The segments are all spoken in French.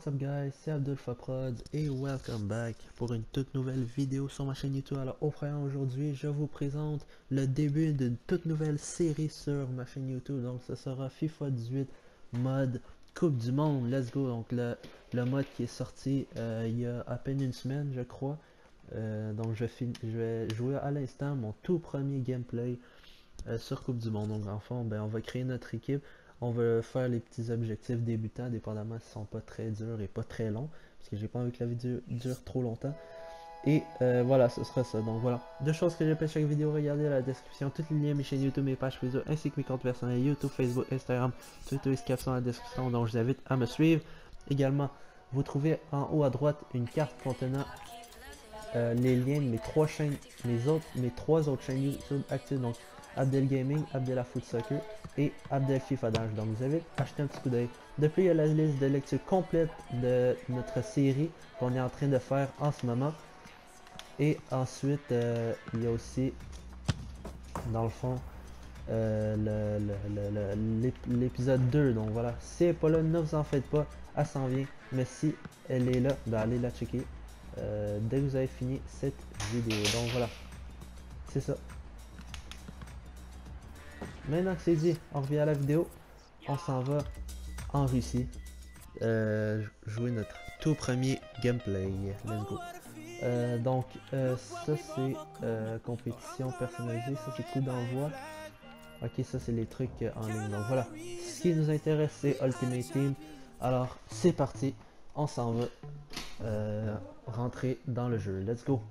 What's up guys, c'est Abdulfaprod et welcome back pour une toute nouvelle vidéo sur ma chaîne YouTube. Alors au programme aujourd'hui, je vous présente le début d'une toute nouvelle série sur ma chaîne YouTube. Donc ce sera FIFA 18 mode Coupe du Monde, let's go. Donc le mode qui est sorti il y a à peine une semaine je crois. Donc je vais jouer à l'instant mon tout premier gameplay sur Coupe du Monde. Donc en fond, on va créer notre équipe. On va faire les petits objectifs débutants, dépendamment s'ils sont pas très durs et pas très longs, parce que j'ai pas envie que la vidéo dure trop longtemps. Et voilà, ce sera ça. Donc voilà, deux choses que j'ai fait chaque vidéo, regardez la description, tous les liens, mes chaînes YouTube, mes pages Facebook, ainsi que mes comptes personnels YouTube, Facebook, Instagram, Twitter, Skype sont dans la description, donc je vous invite à me suivre. Également, vous trouvez en haut à droite une carte contenant les liens de mes trois chaînes, mes trois autres chaînes YouTube actives, donc Abdel Gaming, Abdel Foot Soccer et Abdel FIFA Dash. Donc vous avez acheté un petit coup d'œil. Depuis, il y a la liste de lecture complète de notre série qu'on est en train de faire en ce moment. Et ensuite, il y a aussi, dans le fond, l'épisode 2. Donc voilà, si elle n'est pas là, ne vous en faites pas, elle s'en vient. Mais si elle est là, allez la checker dès que vous avez fini cette vidéo. Donc voilà, c'est ça. Maintenant que c'est dit, on revient à la vidéo. On s'en va en Russie jouer notre tout premier gameplay. Let's go. Donc ça c'est compétition personnalisée, ça c'est coup d'envoi. Ok, ça c'est les trucs en ligne. Donc voilà, ce qui nous intéresse c'est Ultimate Team. Alors c'est parti, on s'en va rentrer dans le jeu. Let's go.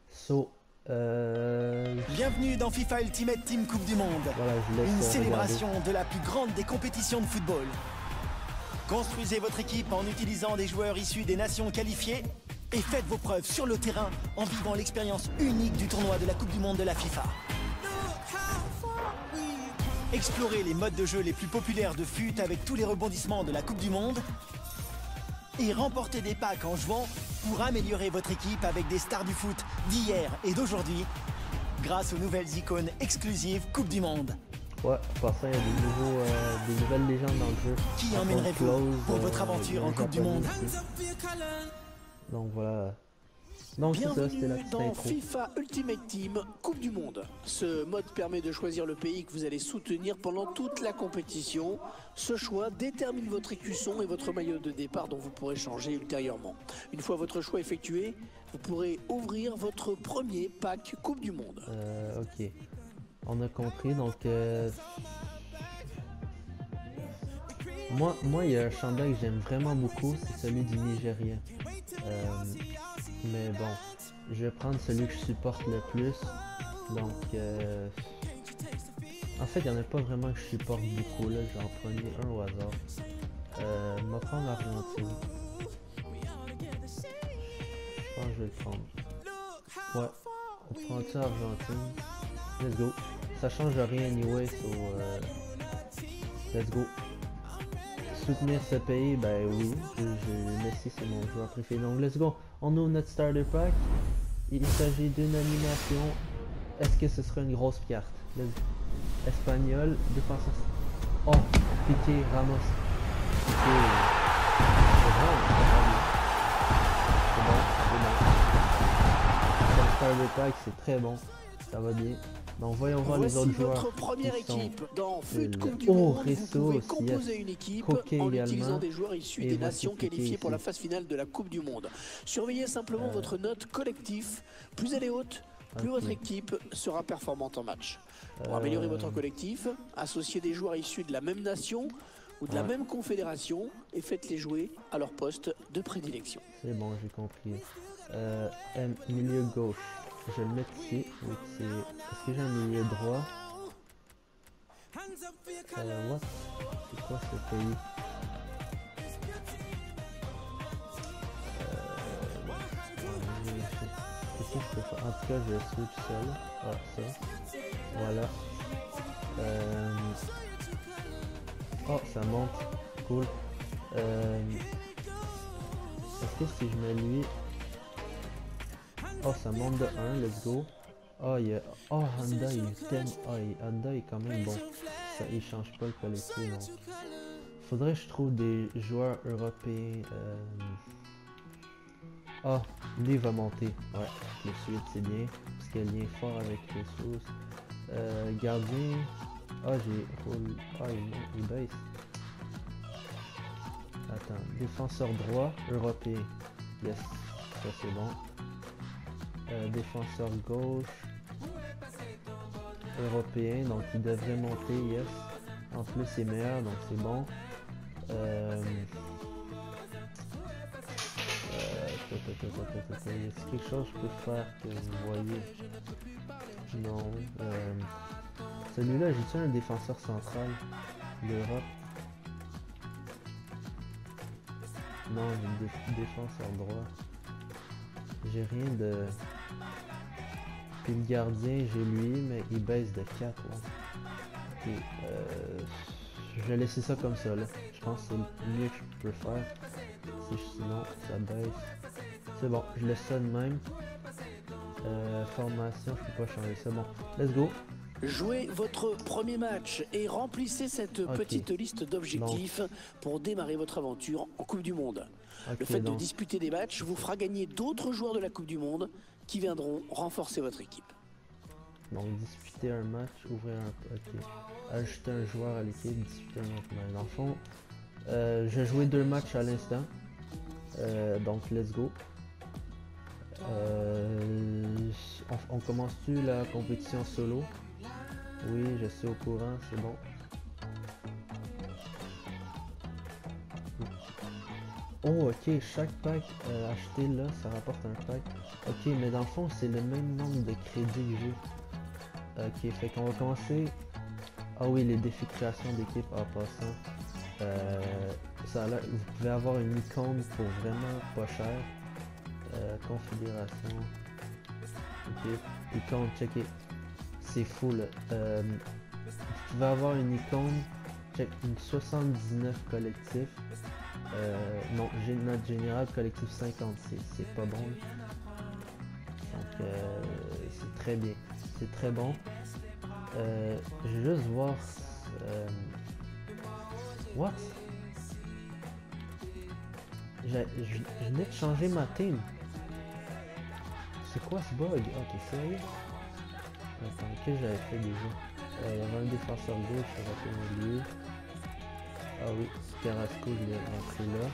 So bienvenue dans FIFA Ultimate Team Coupe du Monde, voilà, une célébration de la plus grande des compétitions de football. Construisez votre équipe en utilisant des joueurs issus des nations qualifiées et faites vos preuves sur le terrain en vivant l'expérience unique du tournoi de la Coupe du Monde de la FIFA. Explorez les modes de jeu les plus populaires de FUT avec tous les rebondissements de la Coupe du Monde et remportez des packs en jouant pour améliorer votre équipe avec des stars du foot d'hier et d'aujourd'hui grâce aux nouvelles icônes exclusives Coupe du Monde. Ouais, pour ça, il y a des nouvelles légendes dans le jeu. Qui emmènerez-vous pour votre aventure en Coupe du Monde? Donc voilà. Donc c'est ça, c'était la petite dans intro. FIFA Ultimate Team Coupe du Monde. Ce mode permet de choisir le pays que vous allez soutenir pendant toute la compétition. Ce choix détermine votre écusson et votre maillot de départ dont vous pourrez changer ultérieurement. Une fois votre choix effectué, vous pourrez ouvrir votre premier pack Coupe du Monde. Ok. On a compris, donc moi il y a un chandail que j'aime vraiment beaucoup, c'est celui du Nigeria. Mais bon, je vais prendre celui que je supporte le plus. Donc en fait il n'y en a pas vraiment que je supporte beaucoup là, je vais en prendre un au hasard. On va prendre l'Argentine. Je pense que je vais le prendre. Ouais, on prend ça Argentine. Let's go. Ça change rien anyway, so let's go. Soutenir ce pays, ben oui, Messi c'est mon joueur préféré, donc let's go. On ouvre notre starter pack. Il s'agit d'une animation. Est-ce que ce sera une grosse carte? Espagnol, défenseur. Oh, Piqué, Ramos. Piqué. C'est bon, Comme starter pack, c'est très bon. Ça va bien. Donc voyons voir les autres joueurs. Votre première équipe dans FUT Coupe du Oh, Monde. Resso, Vous pouvez composer une équipe Koke en également. utilisant des joueurs issus Et des voici nations Piqué qualifiées pour ici. la phase finale de la Coupe du Monde. Surveillez simplement votre note collective. Plus elle est haute, plus votre équipe sera performante en match. Pour améliorer votre collectif, associez des joueurs issus de la même nation ou de la même confédération et faites-les jouer à leur poste de prédilection. C'est bon, j'ai compris. Milieu gauche. Je vais le mettre ici. Est-ce que j'ai un milieu droit? What? C'est quoi ce pays? Qu'est-ce que je peux faire? En tout cas, je vais switch seul. Ah, ça. Voilà. Oh, ça monte. Cool. Est-ce que si je mets lui... Oh, ça monte de 1, let's go. Oh, il y a... Oh, Honda, il est tellement... Oh, Honda est quand même bon. Ça, il change pas le collectif, donc... Faudrait que je trouve des joueurs européens. Ah, lui il va monter. Ouais, le suite c'est bien. Parce qu'il y a un lien fort avec les sources. Gardien. Ah, il baisse. Attends, défenseur droit européen. Yes, ça c'est bon. Défenseur gauche européen, donc il devrait monter, yes. En plus c'est meilleur, donc c'est bon. Est-ce quelque chose que je peux faire que vous voyez? Non. Celui-là, j'ai-tu un défenseur central d'Europe? Non, j'ai une défenseur droit. J'ai rien de... Puis le gardien, j'ai lui, mais il baisse de 4. Ouais. Ok, je vais laisser ça comme ça là. Je pense que c'est le mieux que je peux faire. Sinon, ça baisse. C'est bon, je laisse ça de même. Formation, je peux pas changer ça. Bon, let's go. Jouez votre premier match et remplissez cette petite liste d'objectifs pour démarrer votre aventure en Coupe du Monde. Le fait de disputer des matchs vous fera gagner d'autres joueurs de la Coupe du Monde qui viendront renforcer votre équipe. Donc disputer un match, ouvrir un... Ok. Ajouter un joueur à l'équipe, disputer un autre match. Dans le fond, je vais jouer 2 matchs à l'instant. Donc let's go. On commence-tu la compétition solo? Oui, je suis au courant, c'est bon. Oh ok, chaque pack acheté là, ça rapporte un pack. Ok, mais dans le fond, c'est le même nombre de crédits que j'ai. Ok, fait qu'on va commencer. Ah oui, les défis de création d'équipe en passant. Ça là, vous pouvez avoir une icône pour vraiment pas cher. Configuration. Ok, icône, checker. C'est fou là. Vous pouvez avoir une icône, check, une 79 collectif. Non, notre général collectif 56, c'est pas bon. Donc c'est très bien, c'est très bon. Je vais juste voir. What? Je venais de changer ma team. C'est quoi ce bug? Ah, t'es sérieux? Attends, qu'est-ce que j'avais fait déjà? Il y avait un défenseur gauche, je rappelle au milieu. Ah oui, Carrasco, je l'ai rentré là.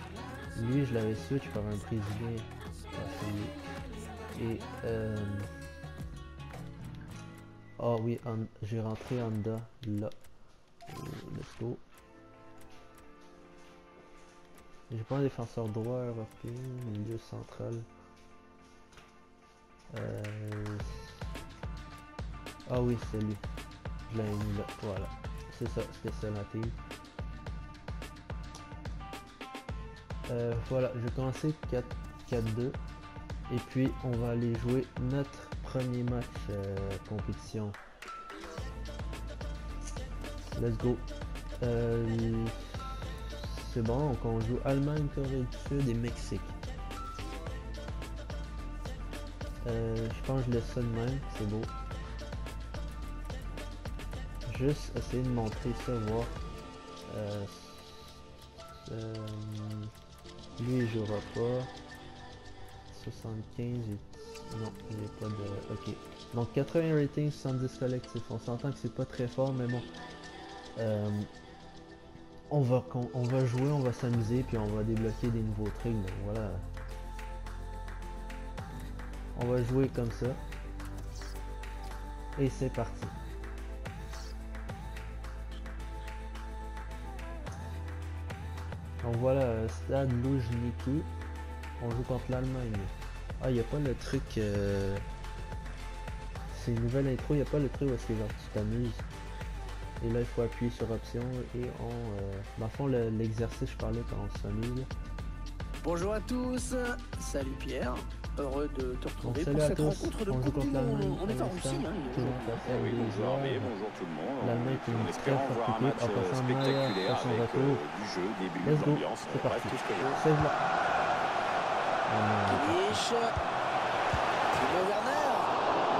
Lui, je l'avais switch par un brésilien. Et ah oui, j'ai rentré Honda là. Let's go. J'ai pas un défenseur droit européen, milieu central. Ah oui, c'est lui. Je l'avais mis là. Voilà. C'est ça, c'était ça la team. Voilà, je vais commencer 4-2. Et puis on va aller jouer notre premier match compétition. Let's go. C'est bon, donc on joue Allemagne, Corée du Sud et Mexique. Je pense que je laisse ça de même, c'est beau. Juste essayer de montrer ça, voir. Lui il jouera pas. 75 et... non, il n'y a pas de... ok. Donc 80 ratings, 70 collectifs. On s'entend que c'est pas très fort, mais bon. On va jouer, on va s'amuser, puis on va débloquer des nouveaux trucs. Donc voilà. On va jouer comme ça. Et c'est parti. Donc voilà, Stade Loujniki. On joue contre l'Allemagne. Ah, il n'y a pas le truc... c'est une nouvelle intro, il n'y a pas le truc où est-ce que genre tu t'amuses. Et là, il faut appuyer sur option et on... dans le fond, l'exercice, je parlais quand on s'amuse. Bonjour à tous, salut Pierre, heureux de te retrouver donc, pour cette rencontre de Coupe du Monde. On est en Russie, hein. Oui, bonjour Hervé, bonjour tout le monde. L'Allemagne est une très espérant voir un match spectaculaire avec du jeu, des buts, de l'ambiance, bref, tout ce que vous voulez. Kimmich, Timo Werner.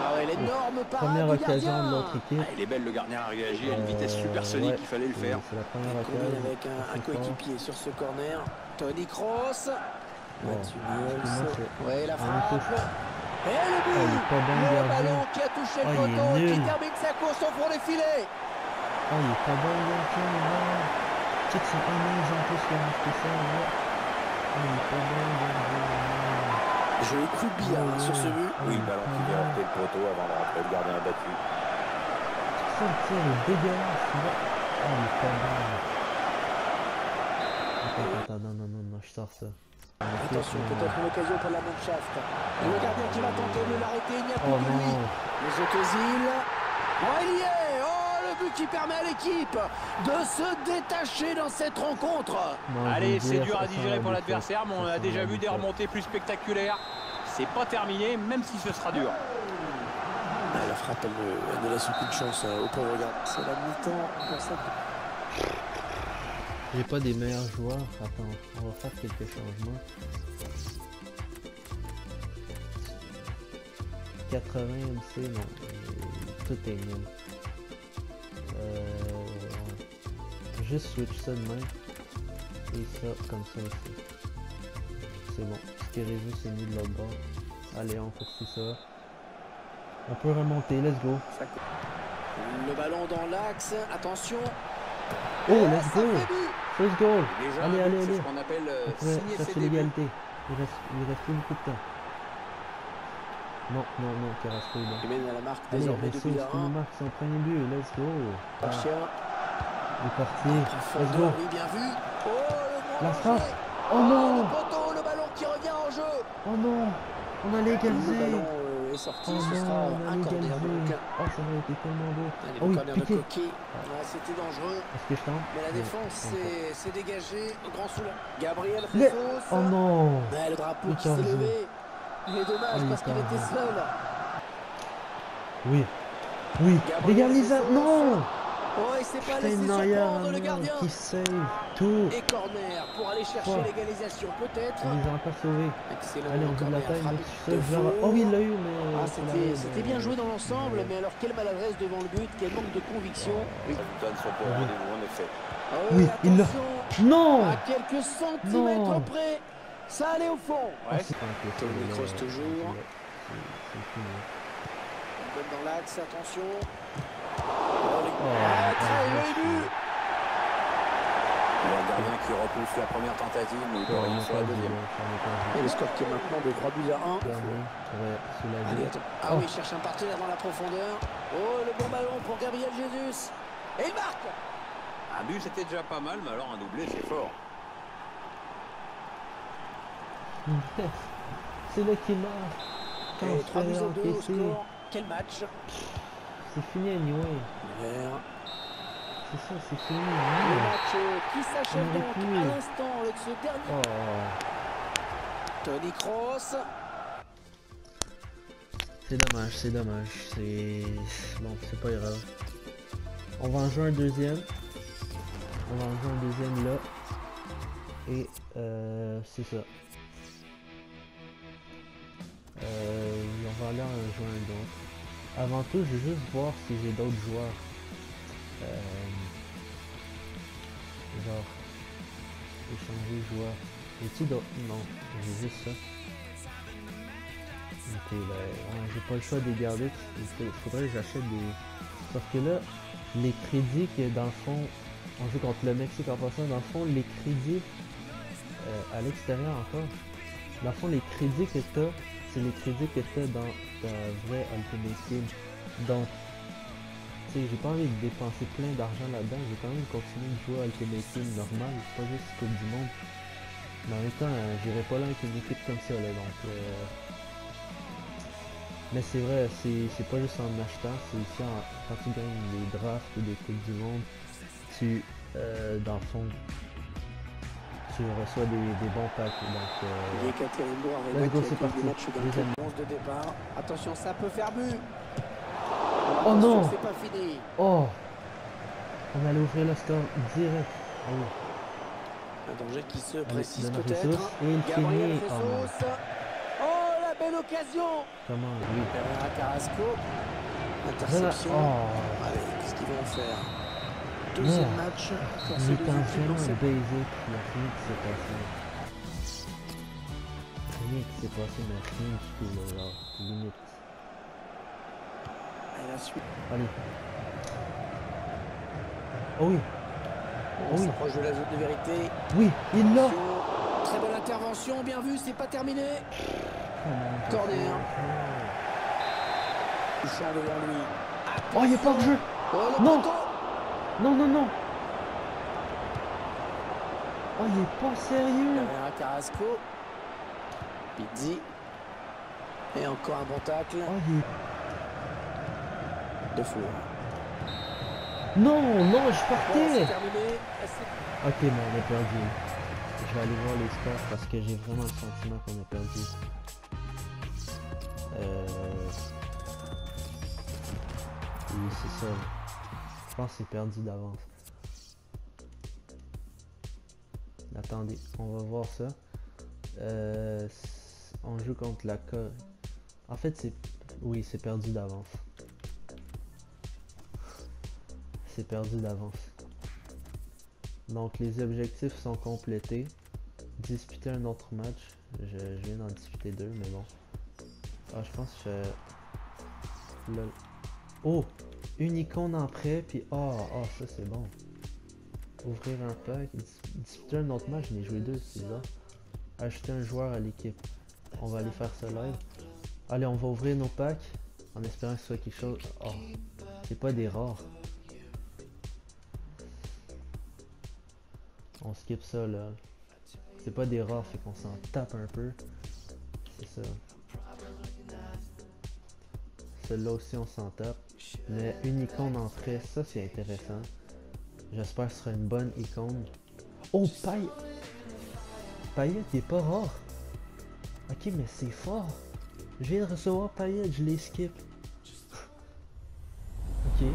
Ah oui, et l'énorme parade Première du occasion gardien. de l'autre équipe. Ah, il est belle, le gardien a réagi à une vitesse supersonique, ouais, il fallait le faire. C'est la première Il combine occasion. avec un coéquipier sur ce corner. Tony Kroos. Bon, Mathieu excuse-moi, Niels. c'est- Ouais, la on frappe. touche. Et le but. Oh, il est pas bon, Le gardien. ballon qui a touché le Oh, il est poteau et qui nul. termine sa course au fond des filets. Oh, il est pas bon, le gardien, là. Tu sais que c'est un an, en plus, qui a marqué ça, là. Oh, il est pas bon, le gardien. Jeu coup de billard sur ce but. Oui, le ballon qui vient heurter le poteau avant de rentrer, le gardien a battu. Ça, le tir est dégueulasse, là. Oh, il est pas bon. Attends, non, je sors ça. Attention, peut-être une occasion pour la Mannschaft. Et le gardien qui va tenter de l'arrêter, il n'y a plus Oh que lui. non. Les Autosil. Oh, il y est. Oh, le but qui permet à l'équipe de se détacher dans cette rencontre. Non, Allez, je veux c'est dire, dur ça à sent digérer la pour défaite. l'adversaire, mais on Ça a sent déjà la vu des défaite. remontées plus spectaculaires. C'est pas terminé, même si ce sera dur. Ah, la frappe, elle ne laisse aucune chance au pauvre gars. C'est la mi-temps pour ça. J'ai pas des meilleurs joueurs. Attends, on va faire quelques changements. 80 MC, non. Tout est nul. Juste switch ça de même. Et ça, comme ça aussi. C'est bon. Ce qui est révu, c'est mis de l'autre bord. Allez, on poursuit ça. On peut remonter, let's go. Le ballon dans l'axe. Attention. Oh, let's ça go! fait but. First goal! Déjà, Allez, un but, allez, c'est allez! ce qu'on appelle On pourrait signer ses chercher débuts. l'égalité. Il reste plus beaucoup de temps. Non, Carrasco est bon. Il mène à la marque Allez, désormais Ressus, 2 buts à qui nous 1. marque son premier but, let's go! Garcia. Il est parti, let's go! Profondeur, oui, bien vu. Oh, le grand La danger. frappe! Oh Le non! poteau, le ballon qui revient en jeu. Oh non! On a Le l'égalisé! ballon est sorti, Oh ce non, sera on a un corner l'égalisé! donc. Oh, ça aurait été tellement beau! Allez, Oh le oui, corner de piqué! Coquet. Ouais, c'était dangereux. Est-ce que je tente? Mais la Non, défense je tente pas. s'est dégagée au grand soulage. Gabriel Mais- Jesus. Oh non! Ouais, le drapeau Il qui s'est tord. levé. Il est dommage Oh, il parce qu'il tord. était seul. Oui! Oui! Gabriel Régalisa! Jesus. Non! Oh, il s'est pas C'est laissé Neuer surprendre le gardien. qui save tout! Et corner pour aller chercher Oh. l'égalisation peut-être. On les a encore sauvés. Excellent. Allez, on joue de la corner taille, frappé mais de tu sais, genre... faux. Oh oui, il l'a eu, mais... Ah, c'est la- c'était bien joué dans l'ensemble, mais alors quelle maladresse devant le but, quel manque de conviction. Oui, Les résultats ne sont pas au rendez-vous, en effet. ah ouais, Oui, il l'a. attention, Non! à quelques centimètres Non. près, ça allait au fond. Ah, c'est pas impossible, Tony là, Kroos toujours. c'est fini. On donne dans l'axe, attention. Oh, Très joli but. Il y a un gardien qui repousse la première tentative, mais il peut rien sur la deuxième. Et le score qui est maintenant de 3 buts à 1. Allez, attends. Ah Oh. oui, il cherche un partenaire dans la profondeur. Oh, le bon ballon pour Gabriel Jesus. Et il marque. Un but, c'était déjà pas mal, mais alors un doublé, c'est fort. C'est là qui marque. Quand Et on se 3 buts fait à 2 au encaisser, score. Quel match. c'est fini anyway. Vert. C'est ça, c'est fini. Le anyway. match qui s'achève On aurait donc pu. à l'instant avec ce dernier. Oh, Tony Kroos. c'est dommage, c'est dommage. C'est... Bon, c'est pas grave. On va en jouer un deuxième. On va en jouer un deuxième là. Et c'est ça. On va aller en jouer un autre. Avant tout, je vais juste voir si j'ai d'autres joueurs. Genre, échanger joueur. J'ai-tu d'autres? Non, j'ai juste ça. Ok, ben, ouais, j'ai pas le choix de les garder. Il faudrait que j'achète des... Sauf que là, les crédits que dans le fond, on joue contre le Mexique en passant, dans le fond, les crédits à l'extérieur encore, dans le fond, les crédits que t'as, c'est les crédits que t'as dans ta vraie Ultimate Team. Donc, tu sais, j'ai pas envie de dépenser plein d'argent là-dedans, j'ai quand même continué de jouer à Ultimate Team normal, c'est pas juste Coupe du Monde. Mais en même temps, j'irai pas là avec une équipe comme ça, là, donc... Mais c'est vrai, c'est pas juste en achetant, c'est aussi quand tu gagnes des drafts ou des Coupes du Monde, tu, dans le fond, tu reçois des bons packs. Donc, Yekaterinburg let's go, qui c'est a parti. des matchs dans Deuxième. le 11 de départ. Attention, ça peut faire but. Oh Attention, non. c'est pas fini. Oh! On allait ouvrir le score direct. Ah oui. Un danger qui se Allez, précise donne à peut-être. Jesus, et il Gabriel finit. Oh non. Jesus. Oh, la Et l'occasion. Comment lui? Pereira Carrasco. Voilà. Interception. Oh. Allez, qu'est-ce qu'ils vont faire? Deuxième match pour ces Il deux était en équipes. vraiment Donc c'est baisé, puis il n'y a rien qui s'est passé. Rien qui s'est passé, mais rien du tout, là, genre, limite. et la suite. Allez. Oh oui. On Oh oui. s'approche de la zone de vérité. Oui, il l'a. Attention. Très bonne intervention, bien vu, c'est pas terminé. Corner. Touchant devant lui. Oh, il est pas en jeu. Oh, le Non. poteau. Non, non, non. Oh, il est pas sérieux. Pereira Carrasco. Pizzi. Et encore un bon tacle. Oh, il est... De Four. Non, non, je Bon, partais. c'est terminé. Ok, mais on a perdu. Je vais aller voir les scores parce que j'ai vraiment le sentiment qu'on a perdu. Oui, c'est ça. Je pense que c'est perdu d'avance. Attendez, on va voir ça. On joue contre la Corée. En fait, c'est... Oui, c'est perdu d'avance. C'est perdu d'avance. Donc les objectifs sont complétés. Disputer un autre match. Je viens d'en disputer deux, mais bon. Ah, je pense que je... Lol. Oh! Une icône en prêt, puis ça c'est bon. Ouvrir un pack. Disputer un autre match, j'en ai joué deux, c'est bizarre. Ajouter un joueur à l'équipe. On va aller faire ça live. Allez, on va ouvrir nos packs. En espérant que ce soit quelque chose... Oh! C'est pas des rares. On skip ça là. C'est pas des rares, fait qu'on s'en tape un peu. C'est ça. Celle-là aussi on s'en tape. Mais une icône en prêt, ça c'est intéressant. J'espère que ce sera une bonne icône. Oh, Payet il est pas rare. Ok, mais c'est fort. Je viens de recevoir Payet, je les skip. Ok.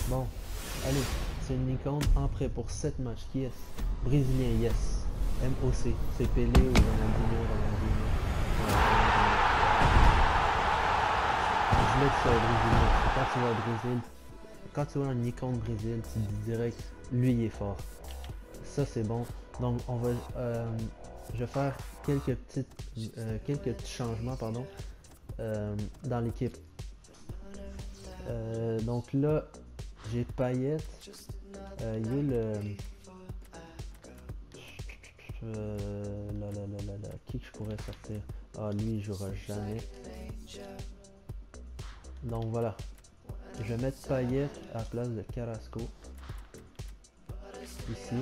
Bon, allez. C'est une icône en prêt pour 7 matchs. Qui est Brésilien, yes. MOC. C'est Pelé ou Ronaldinho. Je mets ça au Brésilien. Quand tu vas au Brésil, quand tu vois une icône Brésil, tu dis direct, lui il est fort. Ça c'est bon. Donc on va, je vais faire quelques petits changements, pardon, dans l'équipe. Donc là, j'ai Payet. Il y a le... Qui que je pourrais sortir? Ah, lui il jouera jamais. Donc voilà. Je vais mettre Payet à la place de Carrasco. Ici.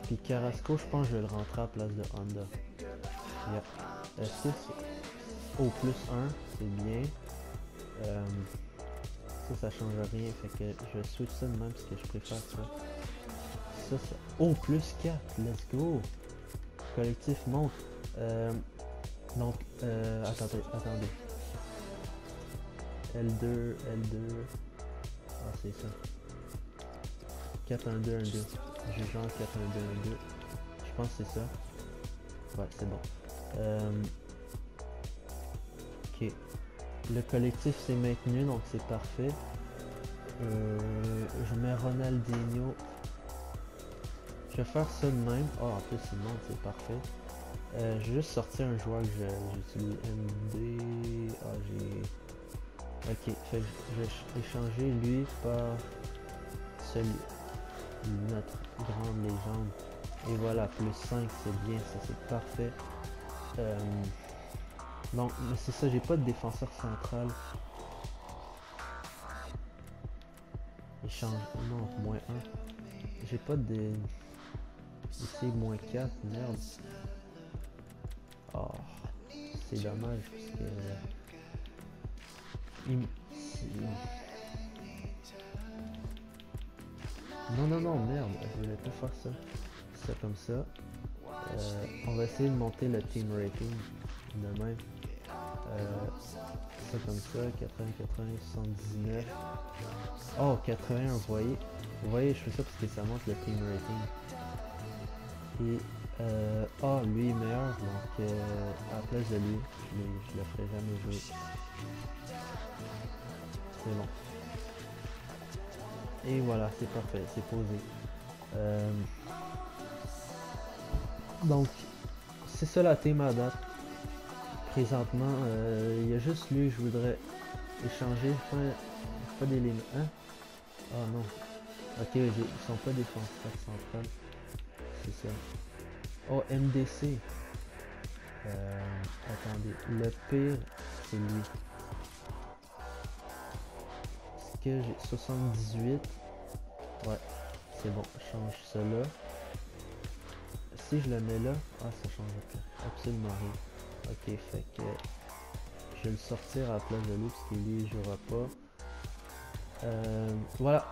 Puis Carrasco, je pense que je vais le rentrer à la place de Honda. Yeah. 6 au plus 1, c'est bien. Ça change rien, fait que je switch ça de même parce que je préfère ça. Ça. Oh, plus 4, let's go! Collectif monte. Donc, attendez. L2. Ah, c'est ça. 4-1-2-1-2. J'ai genre 4-1-2-1-2. Je pense que c'est ça. Ouais, c'est bon. Ok. Le collectif s'est maintenu, donc c'est parfait. Je mets Ronaldinho. Je vais faire ça de même. Oh, en plus il monte, c'est parfait. Je vais juste sortir un joueur que j'utilise. MD. Ah, j'ai... Ok, fait que je vais échanger lui par celui. Notre grande légende. Et voilà, plus 5, c'est bien, ça c'est parfait. Donc, c'est ça, j'ai pas de défenseur central. Échange, non, moins 1. J'ai pas de... Ici, moins 4, merde. Oh, c'est dommage, parce que... Non, merde, je voulais pas faire ça. Ça comme ça. On va essayer de monter le team rating de même. Ça comme ça, 80, 80, 79. Oh, 81, vous voyez, je fais ça parce que ça monte le team rating. Et, lui est meilleur, donc à la place de lui. Je le ferai jamais jouer. C'est bon. Et voilà, c'est parfait, c'est posé. Donc, c'est ça la team à date. Présentement, il y a juste lui que je voudrais échanger. Pas d'éléments. Hein? Oh non. Ok, ils sont pas défenseurs centrales. C'est ça. Oh, MDC. Attendez. Le pire, c'est lui. Est-ce que j'ai 78? Ouais. C'est bon. Je change cela. Si je le mets là, ah ça change absolument rien. Ok, fait que je vais le sortir à la place de lui parce que lui il jouera pas. Voilà,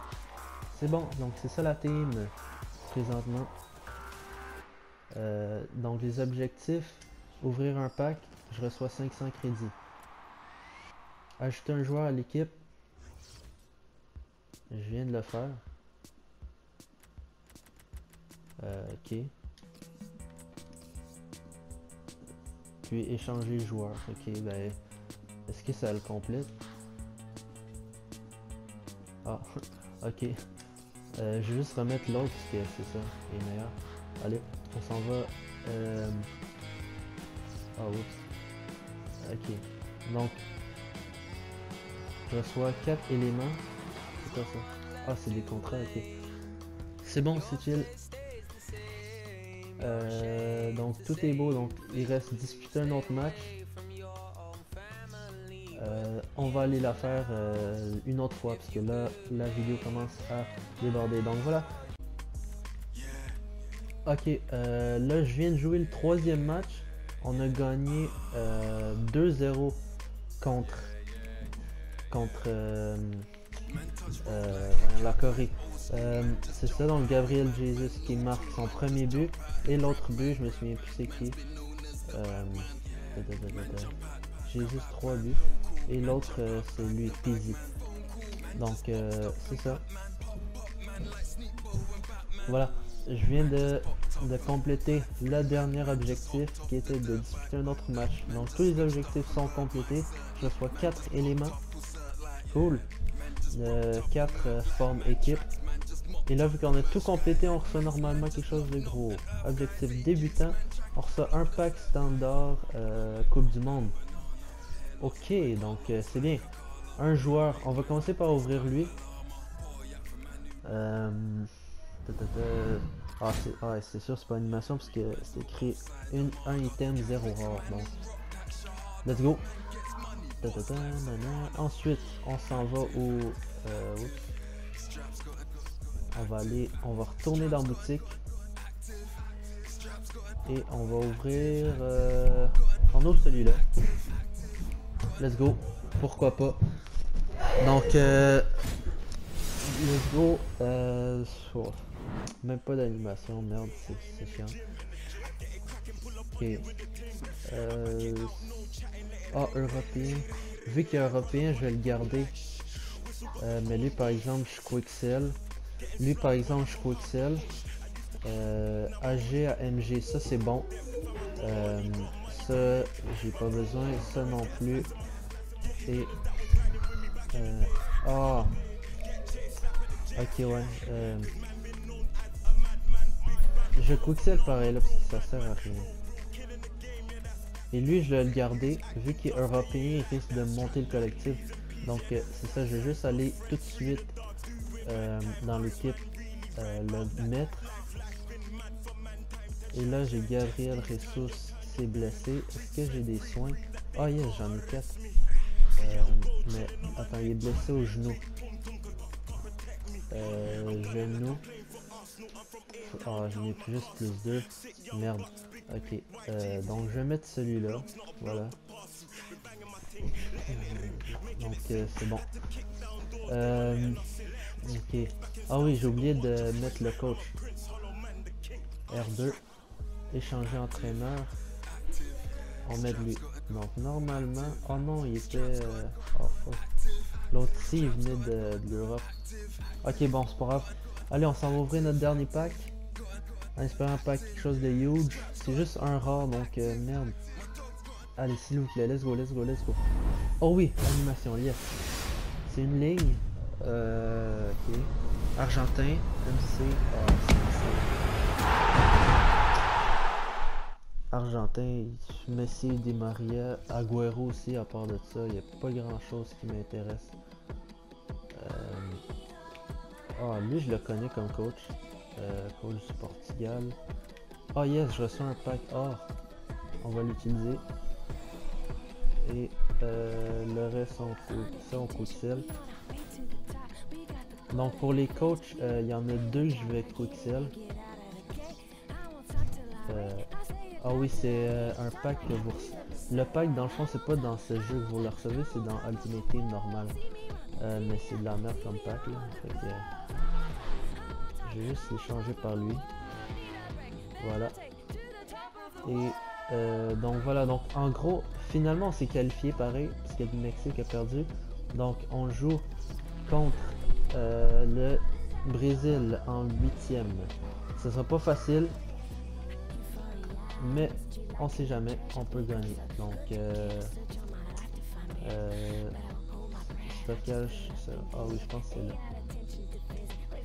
c'est bon. Donc c'est ça la team présentement. Donc les objectifs: ouvrir un pack, je reçois 500 crédits. Ajouter un joueur à l'équipe, je viens de le faire. Ok. Puis échanger le joueur. Ok, ben est-ce que ça le complète? Ah, ok. Je vais juste remettre l'autre parce que c'est ça, il est meilleur. Allez, on s'en va. Ah oups. Ok. Donc, je reçois 4 éléments. C'est quoi ça? Ah, c'est des contrats, ok. C'est bon, c'est chill. Donc tout est beau, donc il reste disputer un autre match. On va aller la faire une autre fois parce que là la vidéo commence à déborder. Donc voilà. Ok, là je viens de jouer le 3e match. On a gagné 2-0 contre la Corée. C'est ça, donc Gabriel Jesus qui marque son premier but, et l'autre but, je me souviens plus c'est qui. Jesus 3 buts, et l'autre c'est lui, Pizzi. Donc c'est ça. Voilà, je viens de compléter le dernier objectif qui était de disputer un autre match. Donc tous les objectifs sont complétés, je reçois 4 éléments. Cool. 4 formes équipe. Et là, vu qu'on a tout complété, on reçoit normalement quelque chose de gros. Objectif débutant, on reçoit un pack standard Coupe du Monde. Ok, donc c'est bien. Un joueur, on va commencer par ouvrir lui. C'est sûr, c'est pas animation parce que c'est écrit un item 0 rare. Donc, let's go. Ensuite, on s'en va au... on va retourner dans la boutique. Et on va ouvrir... on ouvre celui-là. Let's go. Pourquoi pas. Donc, let's go. Même pas d'animation, merde, c'est chiant. Ok. Européen. Vu qu'il est européen, je vais le garder. Mais lui par exemple, je Quixel. Lui par exemple, je Quixel. AG à MG, ça c'est bon. Ça, j'ai pas besoin. Ça non plus. Et... ok, ouais. Je Quixel pareil là parce que ça sert à rien. Et lui, je vais le garder, vu qu'il est européen, il risque de monter le collectif. Donc c'est ça, je vais juste aller tout de suite dans l'équipe le mettre. Et là, j'ai Gabriel Ressus qui s'est blessé. Est-ce que j'ai des soins? Ah yes, j'en ai 4. Mais attends, il est blessé au genou. Genou. Ah, j'en ai juste plus 2. Merde. Ok, donc je vais mettre celui-là, voilà. Donc c'est bon. Ok. Ah oui, j'ai oublié de mettre le coach. R2. Échanger entraîneur. On met lui. Donc normalement... Oh non, il était... Oh fuck. L'autre ici, il venait de l'Europe. Ok, bon, c'est pas grave. Allez, on s'en va ouvrir notre dernier pack. En espérant pas quelque chose de huge. C'est juste un rare, donc merde. Allez, s'il vous plaît, let's go, let's go, let's go. Oh oui, animation, yes. C'est une ligne. Ok. Argentin, MC, Argentin, Messi, Di Maria, Agüero aussi, à part de ça, il n'y a pas grand chose qui m'intéresse. Lui je le connais comme coach. Coach du Portugal. Oh yes, je reçois un pack or. On va l'utiliser. Et le reste on coup de fil. Donc pour les coachs, il y en a deux que je vais quick sell. Ah oui, c'est un pack que vous recevez. Le pack dans le fond c'est pas dans ce jeu que vous le recevez, c'est dans Ultimate Team normal. Mais c'est de la merde comme pack là. Fait que, je vais juste l'échanger par lui. Voilà. Et donc voilà, donc en gros, finalement on s'est qualifié pareil, parce que le Mexique a perdu. Donc on joue contre le Brésil en 8e. Ce sera pas facile, mais on sait jamais, on peut gagner. Donc stockage, ah oui, je pense que c'est là.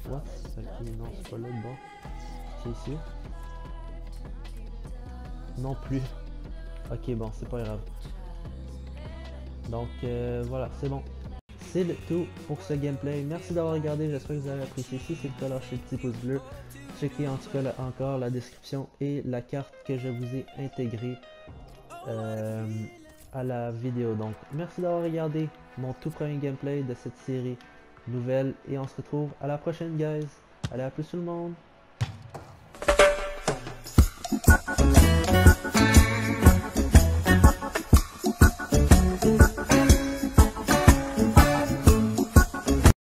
What? Ok, non, c'est pas là le bon. C'est ici. Non plus. Ok, bon, c'est pas grave. Donc voilà, c'est bon. C'est le tout pour ce gameplay. Merci d'avoir regardé, j'espère que vous avez apprécié. Si c'est le cas, lâchez le petit pouce bleu. Checkez en tout cas encore la description et la carte que je vous ai intégrée à la vidéo. Donc merci d'avoir regardé mon tout premier gameplay de cette série nouvelle et on se retrouve à la prochaine guys. Allez, à plus tout le monde.